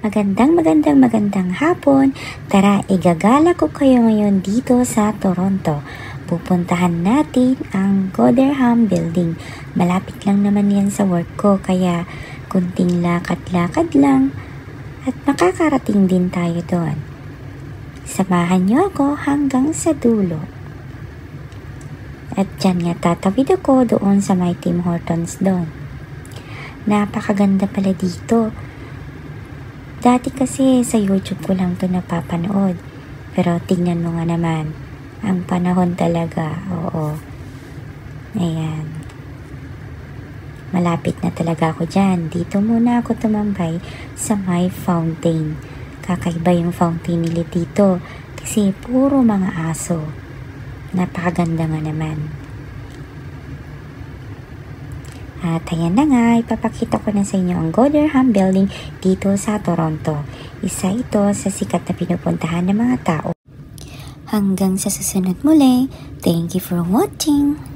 Magandang hapon. Tara, igagala ko kayo ngayon dito sa Toronto. Pupuntahan natin ang Gotherham Building. Malapit lang naman yan sa work ko, kaya kunting lakad-lakad lang at makakarating din tayo doon. Samahan niyo ako hanggang sa dulo. At dyan nga tatawid ako doon sa may Tim Hortons doon. Napakaganda pala dito. Dati kasi sa YouTube ko lang to napapanood. Pero tingnan mo nga naman. Ang panahon talaga. Oo. Ayan. Malapit na talaga ako dyan. Dito muna ako tumambay sa my fountain. Kakaiba yung fountain nila dito. Kasi puro mga aso. Napakaganda nga naman. At ayan na nga, ipapakita ko na sa inyo ang Gotherham Building dito sa Toronto. Isa ito sa sikat na pinupuntahan ng mga tao. Hanggang sa susunod muli, thank you for watching!